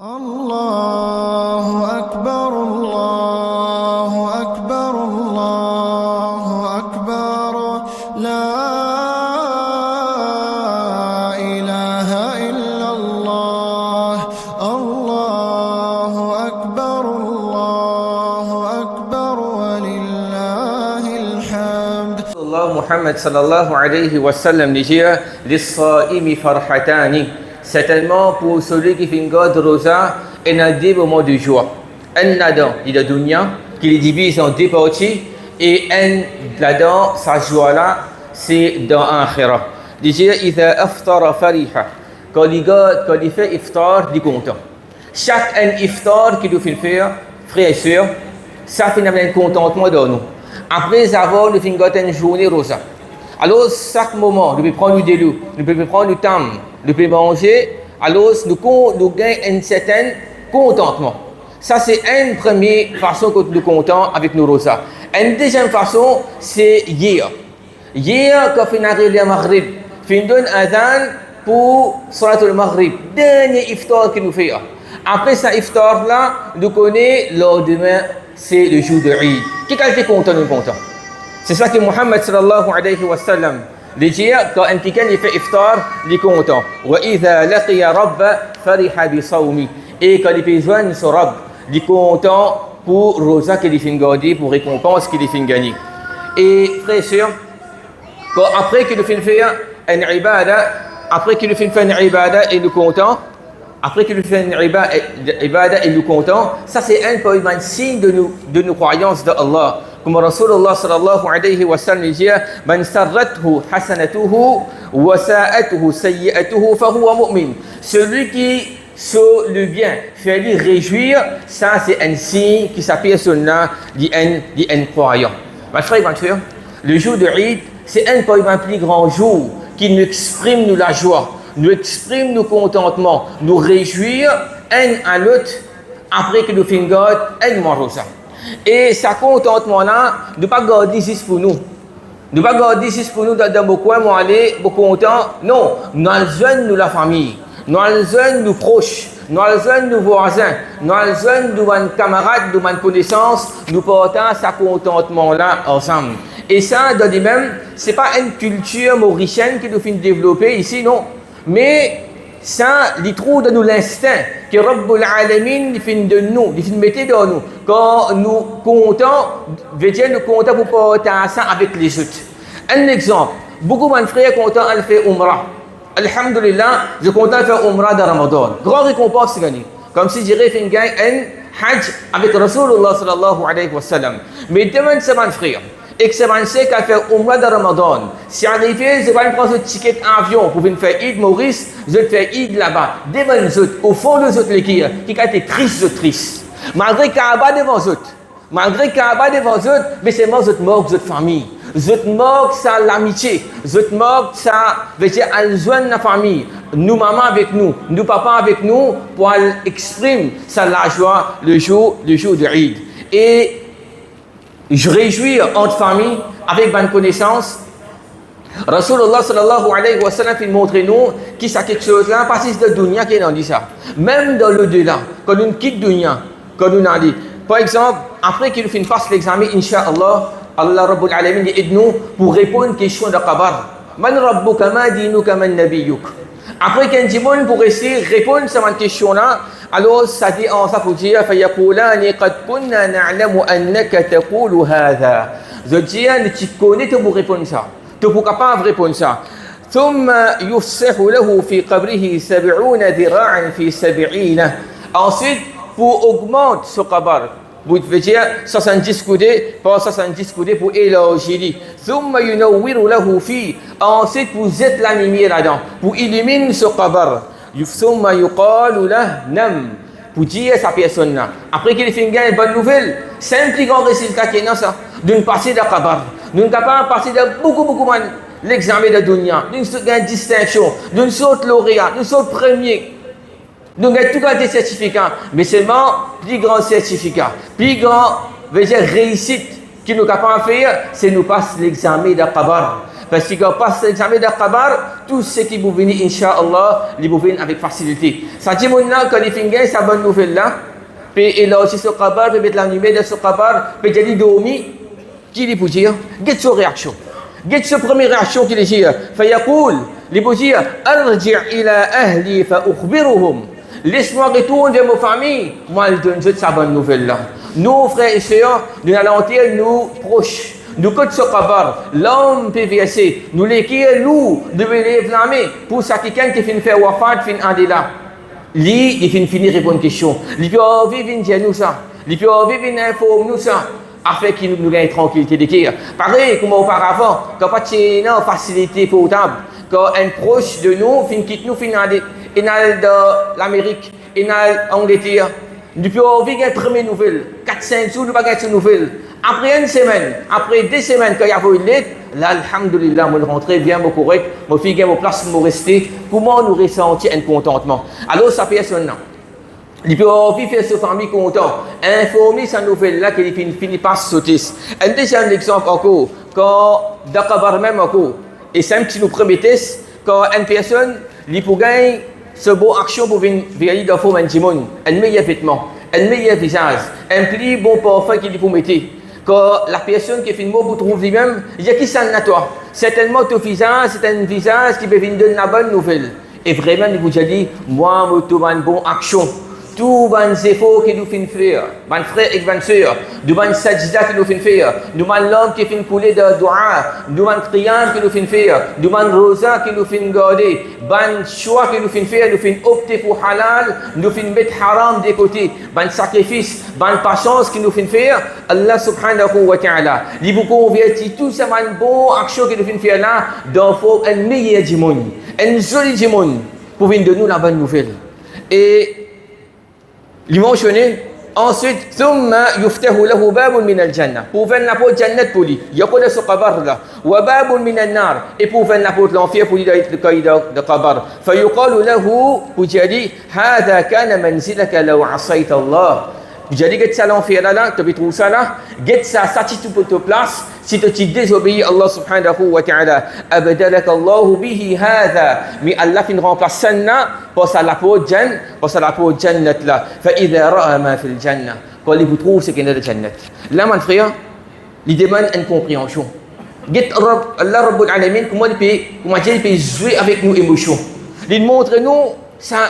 الله أكبر الله أكبر الله أكبر لا إله إلا الله الله أكبر ولله الحمد. الله محمد صلى الله عليه وسلم dit للصائم فرحتان. Certainement pour celui qui fait une garde rosa, il y a deux moments de joie. Un là-dedans, il y a la dunya, qui les divise en deux parties, et un là-dedans, sa joie-là, c'est dans l'akhirah. Il dit إذا أفطر فرح. Quand il fait iftar, il est content. Chaque iftar qu'il doit faire, frères et sœurs, ça fait un contentement dans nous. Après avoir fait une journée rosa. Alors, chaque moment, nous pouvons prendre le délu, nous pouvons prendre le temps, nous pouvons manger, alors nous gagnons un certain contentement. Ça, c'est une première façon que nous comptons avec nos rosas. Une deuxième façon, c'est hier. Hier, quand on a arrivé à Maghrib, on donne un adhan pour Salat al-Maghrib, dernier iftar que nous faisons. Après ce iftar-là, nous connaissons le lendemain, c'est le jour de Eid. Qui est content, nous comptons? C'est ça que Muhammad sallallahu alayhi wa sallam dit quand un quelqu'un fait iftar, il est content. وَإِذَا لَقِيَ رَبَّ فَرِحَ بِصَوْمِ. Et quand il fait joindre son Rabb, il est content pour rosa qu'il fait garder, pour récompense qu'il fait gagner. Et frère et sœur, après qu'il fait faire une ibada, après qu'il fait une ibada, il est content. Après qu'il fait une ibada, il est content. Ça c'est un peu un signe de nos croyances d'Allah. Comme Rasulullah sallallahu alayhi wa sallam dit, man sarrathu hasanatuhu wa sa'atuhu sayyi'atuhu fa huwa mu'min. Celui qui sur le bien fait lui réjouir, ça c'est un signe qui s'appelle sunnah d'un croyant. Mes frères et mes sœurs, le jour de Eid, c'est un plus grand jour qui nous exprime nous la joie, nous exprime nos contentements, nous réjouir un à l'autre après que nous finissons un mois ça. Et ce contentement-là, ne pas garder juste pour nous. Ne pas garder juste pour nous dans nos coins, moi aller, beaucoup content. Non, nous avons nous la famille, nous avons nos proches, nous avons nos voisins, nous avons nos camarades, nos connaissances, nous portons ce contentement-là ensemble. Et ça, dans les mêmes, ce n'est pas une culture mauricienne qui nous fait développer ici, non. Mais ça, il trouve dans nous l'instinct que Rabbul Alamin fait de nous, il fait mettre dans nous. Quand nous comptons, veut dire nous comptons pour porter ça avec les autres. Un exemple, beaucoup de frères contents à faire Umrah. Alhamdulillah, je compte faire Umrah de Ramadan. Grande récompense gagnée. Comme si je dirais un Hajj avec Rasulullah sallallahu alayhi wa sallam. Mais demain, c'est mon frère. Et que c'est mon frère qui a fait Umrah de Ramadan. Si en effet, je vais prendre un ticket d'avion pour venir faire Eid Maurice, je vais faire Eid là-bas. Devant les autres, au fond des autres, qui a été triste. Malgré Kaaba devant les autres. Malgré Kaaba devant les autres, mais c'est moi qui mort de famille. Je mort ça l'amitié. Je mort ça, veut dire, à joindre la famille. Nous, maman avec nous, nous, papa avec nous, pour exprimer ça la joie le jour de Eid. Et je réjouis entre famille avec bonne connaissance. Rasulullah sallallahu alayhi wa sallam il montre nous qui ça quelque chose là, pas si de dunya qui est dans ça. Même dans le delà, quand on quitte dunya, quand on a dit, par exemple, après qu'il fasse l'examen, Inch'Allah, Allah Rabbul Alamin aide nous pour répondre à une question de qabar. Man rabbuka ma dinuka man nabiyyuk. Après qu'un dimon pour essayer de répondre à cette question-là, alors ça dit en ça pour dire فَيَقُولَانِ قَدْ كُنَّا نَعْلَمُ أَنَّكَ تَقُولُ هَذَا. Je dis, tu connais pour répondre ça. Tu es capable de répondre ça. ثُمَّ يُفْسَحُ لَهُ فِي قَبْرِهِ 70 ذِرَاعًا فِي 70. Ensuite, pour augmenter ce qabar, vous devez dire 70 coudées, pas 70 coudées pour élargir. ثُمَّ يُنَوِّرُ لَهُ فِي. Ensuite, vous êtes la lumière là-dedans, pour éliminer ce qabar. ثُمَّ يُقَالُ لَهُ نَمْ. Pour dire à sa personne-là. Après qu'il fait une bonne nouvelle, c'est un plus grand résultat qui est dans ça. D'une partie de qabar. Nous sommes capables de passer de beaucoup de l'examen de dunya, d'une distinction, d'une sorte lauréat, d'une sorte premier. Nous avons tout des certificats, mais seulement plus grand certificat, plus grand réussite que nous sommes capables de faire, c'est nous passer l'examen de qabar. Parce que pas l'examen de Qabar, tout ce qui vous vient, Inch'Allah, ils vous viennent avec facilité. Ça dit maintenant, quand ils finissent, sa bonne nouvelle là, puis il a aussi ce Qabar, puis mettre la numéro de ce Qabar, puis il dit dormi, qui lui peut dire, quelle est sa réaction? Quelle est sa première réaction qu'il dit? فيقول, il peut dire, أرجع إلى أهلي فأخبرهم. Laisse-moi retourner vers ma famille. Moi, je donne sa bonne nouvelle là. Nous, frères et sœurs, nous allons dire, nous proches. Nous côté ce Qabar, l'homme PVC, nous l'écrire nous, nous les flammer pour ça quelqu'un qui finit faire wafat, finit en là. Lui, il finit finir répondre question. Il peut vivre dire nous ça. Il peut vivre informer nous ça. Afin qu'il nous gagne tranquillité de cœur. Pareil comme auparavant, quand pas de facilité potable, quand un proche de nous finit quitte nous, finit de l'Amérique, in l'Angleterre, nous pouvons vivre une première nouvelle, 4-5 jours, nous ne pouvons pas de nouvelles. Après une semaine, après 2 semaines, quand il y a une lettre, là, alhamdoulilah, je rentre bien, je correct, je fais mon place, je rester. Comment nous ressentir un contentement? Alors, ça personne là. Il peut vivre sa famille content, informer sa nouvelle là qu'il finit par sauter. Un deuxième exemple encore, quand Dakabar même encore, et c'est un petit nous promettait, quand une personne, il peut gagner ce beau action pour venir dans le un timon, un meilleur vêtement, un meilleur visage, un plus bon parfum qu'il peut mettre. Quand la personne qui fait une mot vous trouve lui-même, il y a qui ça à toi? Certainement ton visage, c'est un visage qui peut venir donner la bonne nouvelle. Et vraiment, il vous a dit, moi, je trouve une bonne action. Tout les efforts que nous faisons faire, mes frères et mes sœurs, nous les sajda que nous faisons faire, nous les langues qui font couler de dua, nous les qiyam que nous faisons faire, nous les rosa que nous faisons garder, les choix que nous faisons faire, nous faisons opter pour halal, nous faisons mettre haram de côté, les sacrifices, les patience que nous faisons faire, Allah subhanahu wa ta'ala, il vous convertit tout ça, une bonne action que nous faisons faire là, dans un meilleur du monde, un joli du monde, pour venir de nous la bonne nouvelle. Et il mentionné ensuite ثم يفتح له باب من الجنة pour venir la porte jannat pour lui il y a quoi de ce qabar là وباب من النار et pour venir la porte l'enfer pour lui de qabar فيقال له pour dire هذا كان منزلك لو عصيت الله jadi get ça l'enfer là tu peux trouver ça là get ça si tu peux te place si tu désobéis Allah subhanahu wa ta'ala abdalaka Allah bihi hadha mais Allah fin remplace ça pour ça la porte jannah pour ça la porte jannat là fa idha ra'a ma fil jannah quand il vous trouve c'est qu'il y a le jannat là mon frère il demande une compréhension get Allah rabbul alamin comment il peut jouer avec nos émotions il montre nous ça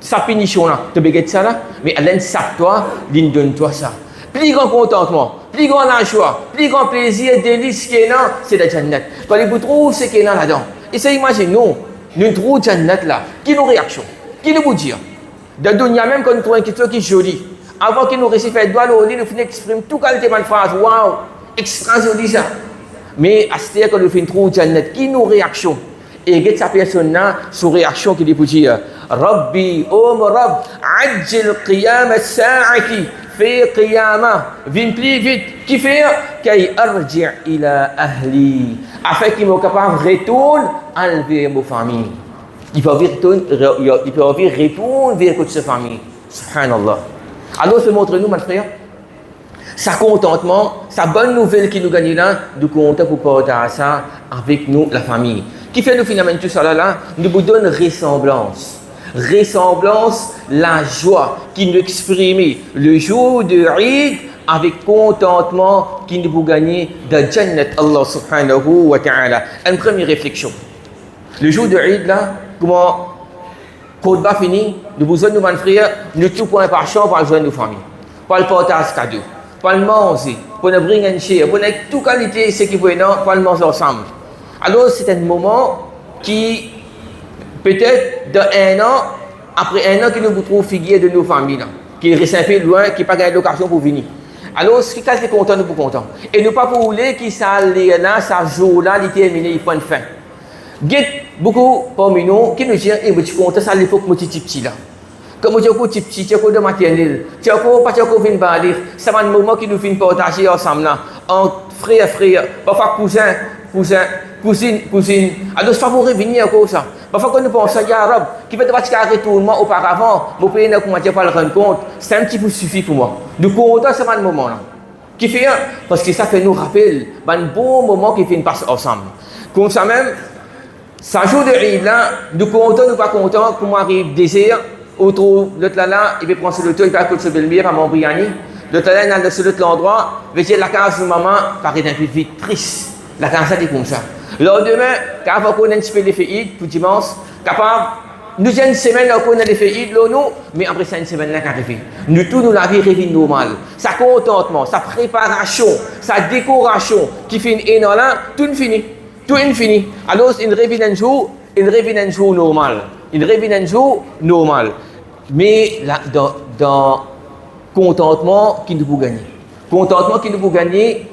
sa punition là, tu béguettes ça là, mais Allah sape toi, il donne toi ça. Plus grand contentement, plus grand la joie, plus grand plaisir, délice qui est là, c'est la Jannat. Quand il vous trouve ce qui est là là-dedans, et ça imagine nous trouvons Jannat là, qui nous réaction, qui nous vous dire. De dunya même quand nous trouvons quelque chose qui est joli, avant qu'il nous récite le doigt, nous finissons exprime toute qualité de phrase, waouh, extra joli ça. Mais à ce moment quand nous finissons Jannat, qui nous réaction. Et get sa personne là, sous réaction qui dit pour dire Rabbi, oh mon Rabb, ajil qiyam as-sa'ati, fais qiyamah, viens plus vite, qui fait Kay arji' ila ahli, afin qu'il soit capable de retourner enlever ma famille. Il peut retourner vers sa famille. Subhanallah. Alors, se montre-nous, mon frère, sa contentement, sa bonne nouvelle qui nous gagne là, nous comptons pour partager ça avec nous, la famille. Qui fait nous finalement tout ça là, nous vous donne ressemblance. Ressemblance, la joie qui nous exprime le jour de Eid avec contentement qui nous vous gagne de Jannat Allah subhanahu wa ta'ala. Une première réflexion. Le jour de Eid là, comment Khutbah fini, nous vous donnons nos frères, nous tout point par champ pour joindre nos familles. Pour le partage cadeau, pour le manger, pour nous bring un chien, pour nous toute qualité ce qui peut non, pour le manger ensemble. Alors c'est un moment qui peut-être dans 1 an, après 1 an que nous vous trouvons figuier de nos familles là, qui est un peu loin, qui n'a pas gagné l'occasion pour venir. Alors ce qui est content, nous sommes contents. Et nous pas pour rouler qui ça là, ça jour là, il terminé, il prend fin. Get beaucoup parmi nous qui nous disent, eh, mais tu comptes ça à l'époque, moi, petit là. Comme tu es petit, tu es de maternelle, tu es pas tu es venu balir. C'est un moment qui nous fait partager ensemble là, entre frère, parfois cousine. Alors, ça va revenir encore ça. Parfois, quand nous pensons à Yarab, qui fait des retournements auparavant, mon pays n'a pas le rendre compte, c'est un petit peu suffit pour moi. Nous comptons ce moment là. Qui fait parce que ça fait nous rappeler un bon moment qui fait une passe ensemble. Comme ça même, ça jour de Eid là, nous contents, nous pas contents, comment arrive désert, autour, l'autre là, il va prendre sur le toit, il va côté de Belmire, à Montbriani, l'autre là, il a sur l'autre endroit, il va dire la case de maman, paraît un peu vite, triste. La case est comme ça. Le lendemain, quand on connaît un petit peu l'effet Eid, pour dimanche, capable, nous avons une semaine, on connaît l'effet Eid, nous, mais après c'est une semaine là qui arrive. Nous, tout, nous, la vie revient normale. Sa contentement, sa préparation, sa décoration, qui fait une an là, tout est fini. Tout est fini. Alors, il revient un jour normal. Il revient un jour normal. Mais là, dans contentement qui nous peut gagner. Contentement qui nous peut gagner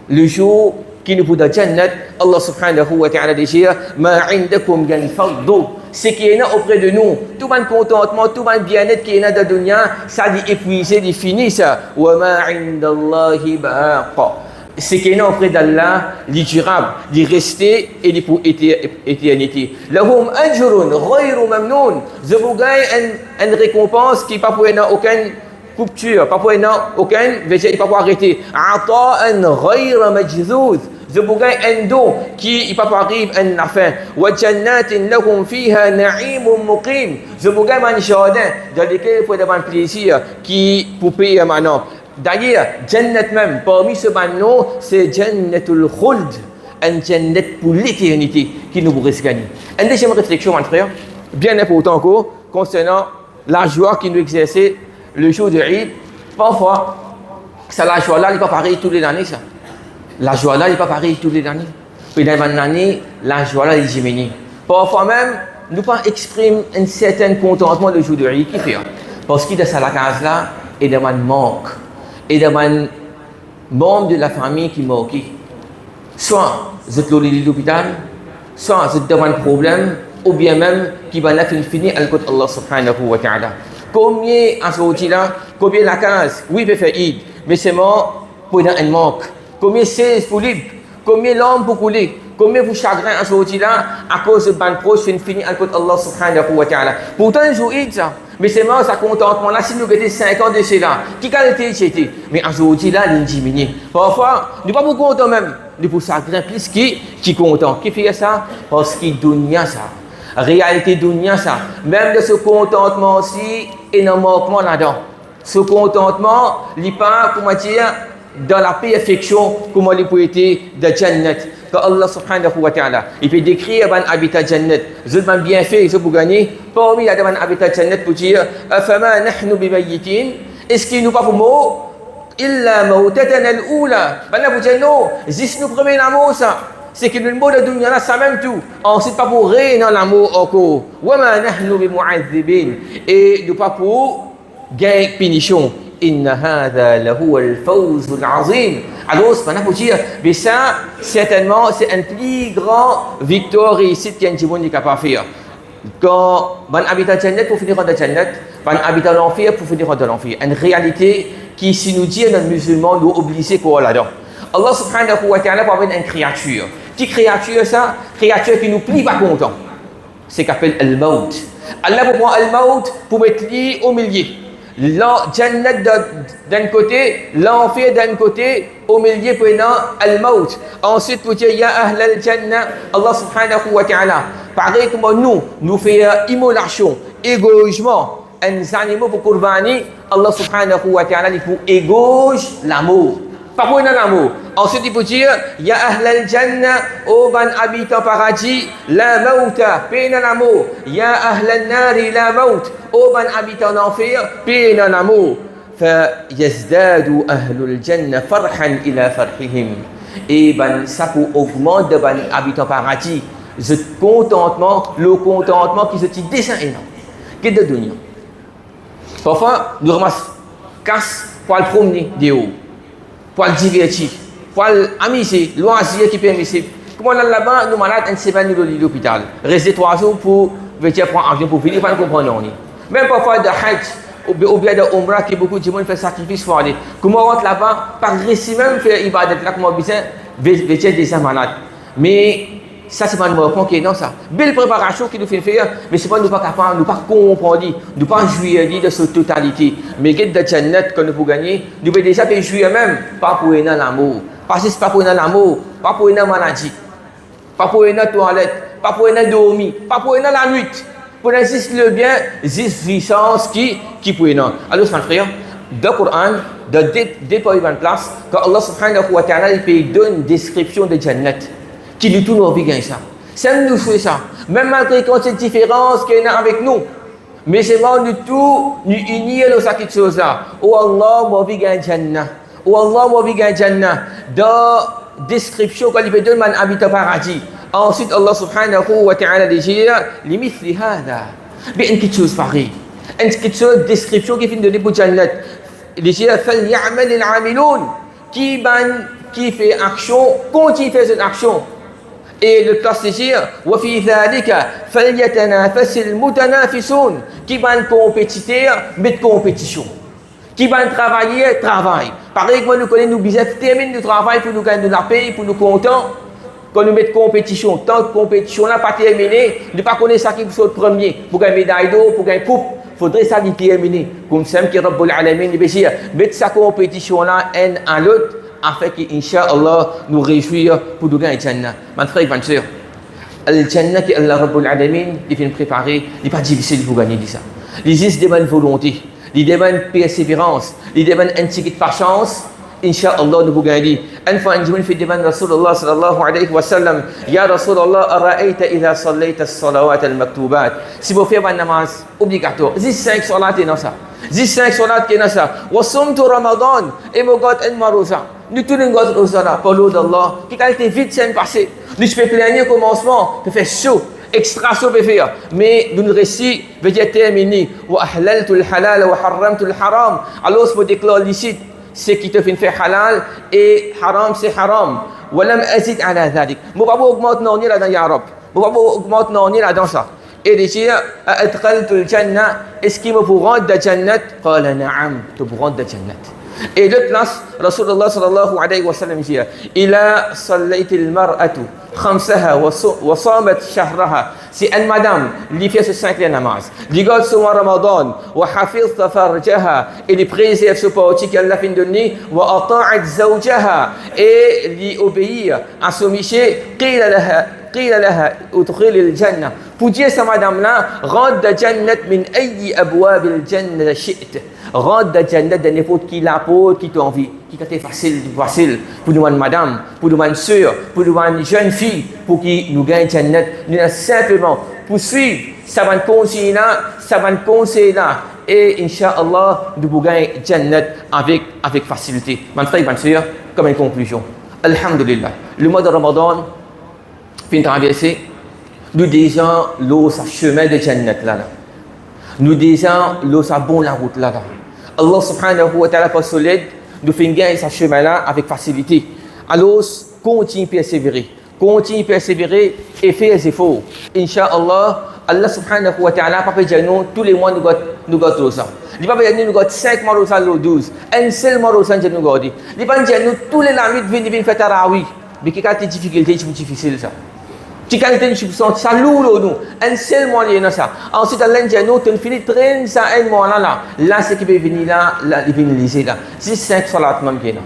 le jour qui nous peut dans Jannat. Allah subhanahu wa ta'ala dit ma indakum yanfaddu. Ce qui est là auprès de nous, tout le contentement, tout le bien-être qui est là dans la dunya, ça dit épuisé, dit fini ça. Wa ma indallahi baqa. Ce qui est là auprès d'Allah, dit durable, dit rester et dit pour éternité. Lahum ajrun ghayru mamnoun. Je vous gagne une récompense qui n'est pas pour aucune coupure, pas pour aucun végétal, pas pour arrêter. Ata'an ghayra majzouz. Je vous gagne un don qui n'est pas pour arriver à la fin. Wa jannatin lahum fiha na'imun muqim. Je vous gagne un jardin dans lequel vous pouvez avoir un plaisir qui pour payer maintenant. D'ailleurs, Jannat même, parmi ce nom, c'est Jannatul Khuld, un Jannat pour l'éternité qui nous pourrait gagner. Une deuxième réflexion, mon frère, bien important encore, concernant la joie qui nous exerçait le jour de Eid. Parfois, ça, la joie là, elle n'est pas pareille tous les années, ça. La joie là, elle n'est pas pareille tous les années. Puis dans une année, la joie là, elle diminue. Parfois même, nous pas exprime un certain contentement le jour de Eid qui fait. Parce qu'il y a ça la case là, et dans un manque. Et dans un membre de la famille qui manque. Soit vous êtes à l'hôpital, soit vous êtes dans un problème, ou bien même qui va la finir à l'écoute Allah subhanahu wa ta'ala. Combien à ce moment-là, combien la case, oui, peut faire Eid, mais c'est mort pour un manque. Combien c'est pour libre, combien l'homme pour couler, combien vous chagrin à ce moment-là à cause de ban proche finir à l'écoute Allah subhanahu wa ta'ala. Pourtant, un jour Eid, ça. Mais c'est mort, ça contentement là, si nous avons 5 ans de cela, qui qualité c'était? Mais aujourd'hui là, il diminue. Parfois, nous ne sommes pas beaucoup contents même. Nous pouvons s'agréer plus qui content. Qui fait ça? Parce qu'il dunya ça. Réalité dunya ça. Même de ce contentement-ci, il y a un manquement là-dedans. Ce contentement, il n'est pas, comment dire, dans la perfection, comment il peut être de Jannat. Que Allah subhanahu wa ta'ala, il peut décrire un habitat Jannat. Je vais bien fait, je peux gagner. Parmi les habitat Jannat pour dire, Afama nahnu bimayyitin. Est-ce qu'il nous pas pour mot? Illa mawtatana al-oula. Ben là, vous dites non, juste nous premier l'amour ça. C'est que le mot de dunya là, ça même tout. Ensuite, pas pour rien dans l'amour encore. Wa ma nahnu bimu'adhibin. Et nous pas pour gain punition. Inna hadha lahu al-fawz al-azim. Alors, c'est pas pour dire, mais ça, certainement, c'est une plus grande victoire réussite qu'un monde est capable de faire. Quand on habite à Jannat pour finir dans Jannat, on habite à l'enfer pour finir dans l'enfer. Une réalité qui, si nous dit, nos musulmans, nous oblige quoi là-dedans. Allah subhanahu wa ta'ala parle d'une créature. Qui créature ça? Créature qui nous plie pas content. C'est qu'appelle al-maut. Allah vous prend al-maut pour mettre lui au milieu. Jannat d'un côté, l'enfer d'un côté, au milieu prenant al-maut. Ensuite, pour dire ya ahl al-jannah, Allah subhanahu wa ta'ala, pareil comme nous faisons immolation, égoïsement, un animal pour qurbani, Allah subhanahu wa ta'ala dit pour égauge l'amour. Pas pour l'amour. Ensuite, il peut dire ya ahl al-jannah, ô ban habitant paradis, la mauta, peine l'amour. Ya ahl al-nari, la maut. Ô ban habitant enfer, peine l'amour. فيزداد أهل الجنة فرحا إلى فرحهم. Et ben ça pour augmenter ban habitant paradis, ce contentement, le contentement qui se dit dessin énorme. Qu'est-ce de dunya? Parfois, nous ramassons casse pour le promener dehors, pour le divertir, pour l'amuser, loisir qui permet. Comment là-bas, nous malades, on ne sait pas nous de l'hôpital. Rester 3 jours pour venir prendre avion pour venir, pas comprendre. Même parfois de Hajj, ou bien de Umrah, qui beaucoup de gens font sacrifice pour aller. Comment on rentre là-bas, par récit même faire ibadat là, comment on vient des malades. Mais ça, c'est pas un point qui est dans ça. Belle préparation qui nous fait faire, mais c'est pas nous pas capables, nous pas comprendre, nous pas jouir de cette totalité. Mais qu'est-ce de Jannat que nous pouvons gagner, nous pouvons déjà jouir même, pas pour l'amour. Parce que c'est pas pour l'amour, pas pour une maladie. pas pour aller dans la toilette, pas pour aller dormir, pas pour aller dans la nuit. Pour juste le bien, juste puissance qui pour aller. Alors, mon frère, dans le Coran, dans des places, quand Allah subhanahu wa ta'ala il donne une description de Jannat, qui nous tout nous vit ça. Ça nous fait ça. Même malgré quand cette différence qu'il y a avec nous. Mais c'est bon du tout, nous unir dans cette chose-là. Oh Allah, moi vit Jannah. Oh Allah, moi vit Jannah. Dans description quand il peut donner man habite au paradis. Ensuite Allah subhanahu wa ta'ala dit limithli hada. Mais une petite chose pareille. Une petite chose description qui finit de donner pour Jannat. Il dit فَلْيَعْمَلِ الْعَامِلُونَ qui fait action, continue faire cette action. Et le classe dit وَفِي ذَلِكَ فَلْيَتَنَافَسِ الْمُتَنَافِسُونَ qui va compétiteur, mais de compétition. Qui va travailler, travail. Pareil que nous connaissons, nous bisons terminer le travail pour nous gagner de la paix, pour nous contents. Quand nous mettons compétition, tant que compétition n'a pas terminé, nous ne pas connaître ça qui est le premier. Pour gagner médaille d'or, pour gagner coupe, il faudrait ça qui terminer. Comme ça, que Rabbul Alamin, il veut mettre sa compétition-là un à l'autre, afin qu'Inch'Allah, nous réjouir pour nous gagner Jannah. Mon frère et ma soeur, le Jannah que Allah Rabbul Alamin, il vient préparer, il n'est pas difficile pour gagner ça. Il existe des bonnes volontés, il demande persévérance, il demande un petit de patience. Inch'Allah nous gagnons. Une fois un jour في دمان رسول الله صلى الله عليه وسلم يا رسول الله أرأيت إذا صليت الصلوات المكتوبات si vous faites une namaz obligatoire 5 salat et ça 5 salat et ça وصمت رمضان et vous gâtez un marosa nous tous nous gâtons rosa pour l'eau d'Allah qui qualité vite c'est passé nous je fais planer commencement de faire chaud extra chaud de faire mais nous récit veut dire terminé وأحللت الحلال وحرمت الحرام alors je vous déclare licite c'est qui te fait faire halal et haram c'est haram. ولم أزد على ذلك. مو بابو أقمت نوني لا يا رب. مو بابو أقمت نوني لا دانسا. Et dit أدخلت الجنة. Est-ce qu'il me pourra de Jannat? قال نعم. te pourra de Jannat. Et l'autre place, Rasulullah sallallahu alayhi wa sallam dit إذا صليت المرأة خمسها وصامت شهرها. Si une madame lui fait ce 5 namaz, lui garde son Ramadan, وحفظت فرجها, et lui préserve ce parti qu'elle a fait donner, وأطاعت زوجها, et lui obéir à son métier, قيل لها ادخل الجنة. Pour dire ça madame là, rentre de Jannat min أي أبواب الجنة شئت. Rentre de Jannat de n'importe qui la porte qui t'envie, qui est facile pour nous une madame, pour nous une sœur, pour nous une jeune fille, pour qui nous gagne Jannat. Nous avons simplement pour suivre ça va conseiller là, et Inch'Allah nous gagnons Jannat avec facilité. Mon frère et ma sœur, comme une conclusion, Alhamdulillah, le mois de Ramadan fin traversé, nous disons l'eau sa chemin de Jannat là. Nous disons l'eau sa bon la route là. Allah subhanahu wa ta'ala pas solide, nous faisons gagner ce chemin-là avec facilité. Alors, continue à persévérer et faire des efforts. Inch'Allah, Allah subhanahu wa ta'ala, pas dire nous, tous les mois nous gâtons ça. Il va dire nous gâtons 5 mois au 12, un seul mois au 5 nous gâtons. Il va dire nous, tous les lamites viennent faire tarawih. Mais qu'il y a des difficultés, c'est difficile ça. Qui qualité de substance, ça lourd nous, un seul mois il y a ça. Ensuite Allah dit nous, tu finis train ça un mois là c'est qui peut venir là, il vient lisser là. C'est 5 salat même qui là.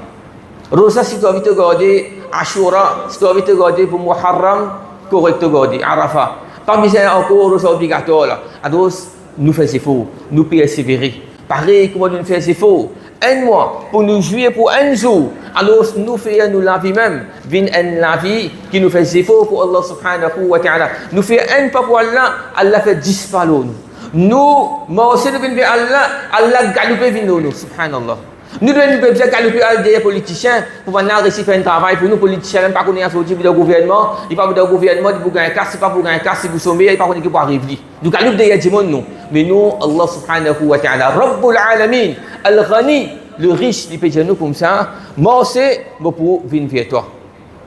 Rosa si tu as vite regarder Ashura, si tu as vite regarder pour Muharram, correct regarder Arafat. Parmi ça encore rosa obligatoire là. Alors nous faisons faux, nous persévérer. Pareil comment nous faisons faux. Un mois pour nous jouer pour un jour. Alors nous faisons la vie même, la vie qui nous fait efforts pour Allah subhanahu wa ta'ala. Nous faisons un pas pour Allah, Allah fait 10 pas nous. Nous, aussi nous venons Allah, Allah galope nous, subhanallah. Nous devons galoper des politiciens pour venir réussir faire un travail pour nous politiciens, même pas qu'on est associé au gouvernement, il pas au gouvernement pour gagner casse, c'est pas pour gagner casse, c'est pour sommer, il pas qu'on est pour arriver. Nous galopons des gens nous. Mais nous, Allah subhanahu wa ta'ala, Rabbul Alamin, Al-Ghani, le riche, il peut dire nous comme ça, moi c'est pour venir vers toi.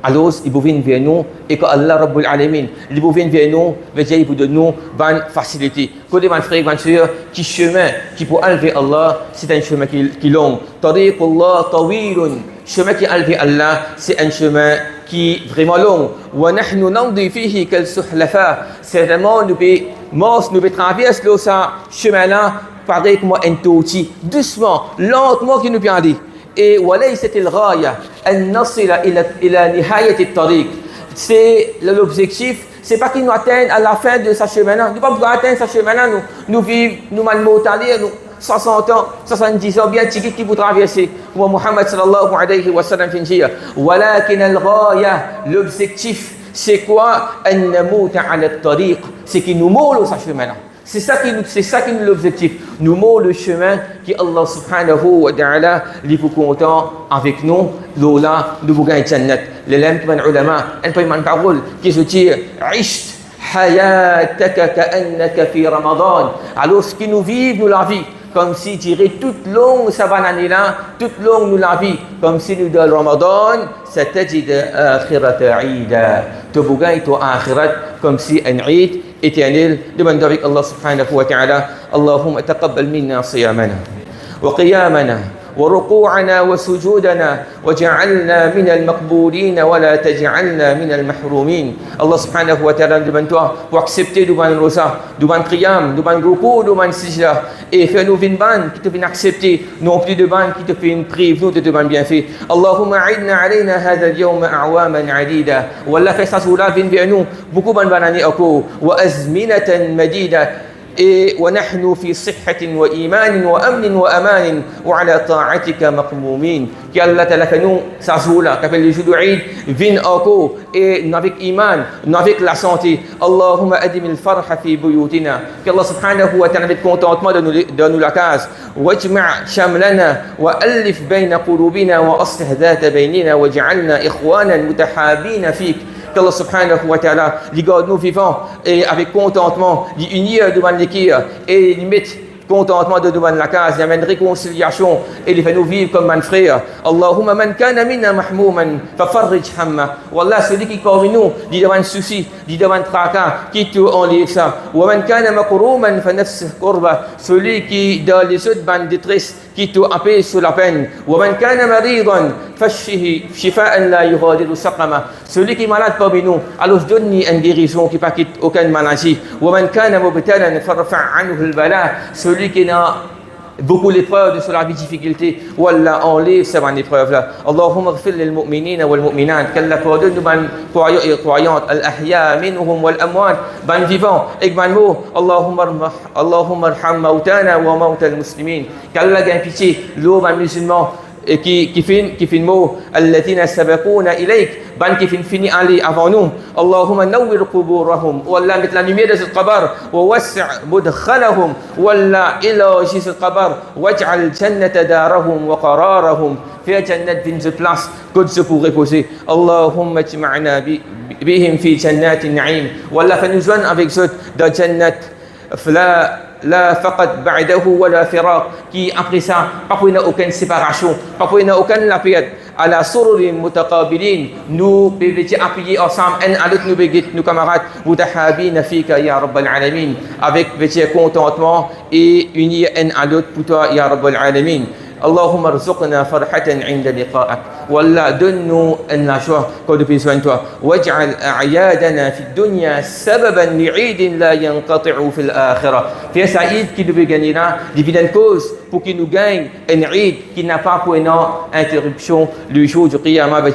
Alors, il peut venir vers nous et que Allah Rabbul Alamin, il peut venir vers nous, veut dire il peut donner nous bonne facilité. Côté mon frère, ma soeur, qui chemin qui pour aller Allah, c'est un chemin qui long. Tariqullah tawilun, chemin qui aller Allah, c'est un chemin qui vraiment long. Wa nahnu namdi fihi kal suhlafa. C'est vraiment nous peut traverser ce chemin là pareil comme un touti, doucement, lentement qui nous vient dire. Et وليست الغاية أن نصل إلى نهاية الطريق c'est l'objectif, c'est pas qu'ils nous atteignent à la fin de sa chemin. Nous pas pouvoir atteindre sa chemin, nous vivons, nous malmotalier, nous 60 ans, 70 ans, bien tiki qui vous traverser. Comme Muhammad sallallahu alayhi wa sallam fin dire, walakin al-ghaya, l'objectif, c'est quoi? An namuta ala at-tariq, c'est qu'il nous moule sa chemin. C'est ça qui nous l'objectif. Nous moule le chemin qui Allah subhanahu wa ta'ala li vous content avec nous. Lola, nous vous gagnons jannat. Les lames من علماء, un peu de parole qui se dit, عشت حياتك كأنك في رمضان. Alors ce qui nous vivons, nous la vie. Comme si dirait toute longue savane année-là, toute longue nous la vie, comme si nous dans le Ramadan, ستجد آخرة عيدا. تبغى تو آخرة comme si un عيد éternel. Demande avec Allah subhanahu wa ta'ala, اللهم تقبل منا صيامنا وقيامنا وركوعنا وسجودنا وجعلنا من المقبولين ولا تجعلنا من المحرومين. Allah subhanahu wa ta'ala demande toi pour accepter devant le rosa, devant qiyam, devant le ruku, devant le sijda, et fais-nous une bande qui te fait accepter, non plus de bande qui te fait une prive, nous te demande bien fait. Allahumma a'idna alayna hadha al-yawm a'waman 'adida. Wallah fais ça soula vin vers nous beaucoup bonne année encore wa azminatan madida. Et ونحن في صحة وإيمان وأمن وأمان وعلى طاعتك مقمومين. qu'Allah t'a fait nous ça soula qu'appelle les jours de Eid viennent encore et avec iman avec la santé. Allahumma adim al-farha fi buyutina, qu'Allah subhanahu wa ta'ala met contentement dans nous la case. واجمع شملنا وألف بين قلوبنا وأصلح ذات بيننا واجعلنا إخوانا متحابين فيك. qu'Allah subhanahu wa ta'ala les garde nous vivants et avec contentement, les unir devant l'équipe et les mettre contentement de devant la case, il y a une réconciliation et les fait nous vivre comme un frère. Allahumma man kana minna mahmouman fafarrij hamma. Wallah, celui qui parmi nous dit devant un souci, dit devant un tracas, qui te enlève ça. Wa man kana makrouman fa nafsuh qurba, celui qui dans les autres bandes de détresse, qui te apaise sur la peine. Wa man kana maridan fashfihi shifaan la yughadiru saqama, celui qui est malade parmi nous, alors donne-lui une guérison qui ne quitte aucune maladie. Wa man kana mubtalan farfa' anhu al-bala, celui qui a beaucoup d'épreuves sur la vie difficulté, Wallah enlève ces épreuves là. Allahumma ighfir lil mu'minina wal mu'minat, qu'Allah pardonne ban croyants et croyantes, al ahya minhum wal amwat, ban vivants et ban morts. Allahumma arham mautana wa maut al muslimin, qu'Allah gagne pitié l'eau ban musulmans et qui fin mot alladhina sabaquna ilayk, ban qui fini aller avant nous. Allahumma nawwir quburahum, wallah met la lumière de ce qabr wa wasi' mudkhalahum, wallah élargis ce qabr waj'al jannata darahum wa qararahum, fais jannat d'une place que se pour reposer. Allahumma ijma'na bihim fi jannatin na'im, wallah fais-nous joindre avec eux dans jannat la faqat ba'dahu wa la firaq, qui après ça parfois il n'y a aucune séparation, parfois il n'y a aucune la perte. Ala sururin mutaqabilin, nous pouvons appuyer ensemble un à l'autre, nos camarades mutahabina fika ya rabbal alamin, avec contentement et unir un à l'autre pour toi ya rabbal alamin. اللهم ارزقنا فرحة عند لقائك، والله donne-nous la joie quand nous besoin de toi. واجعل أعيادنا في الدنيا سببا لعيد لا ينقطع في الآخرة. Fais ça Eid qui devait gagner là, divine cause pour qu'il nous gagne un Eid qui n'a pas pour une interruption le jour du Qiyamah de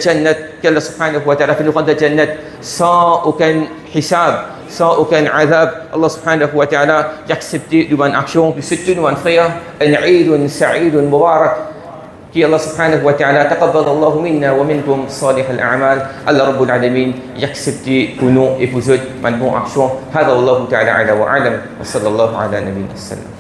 Jannat, qu'Allah subhanahu wa ta'ala fait nous rendre Jannat sans aucun hisab, sans aucun azab. Allah subhanahu wa ta'ala d'accepter de bonnes actions, de soutenir nos frères, un Eid سعيد مبارك. كي الله سبحانه وتعالى تقبل الله منا ومنكم صالح الأعمال. الله رب العالمين يكسبتي كنو إفوزود من بون أكشون. هذا والله تعالى أعلى وأعلم، وصلى الله على نبينا السلام.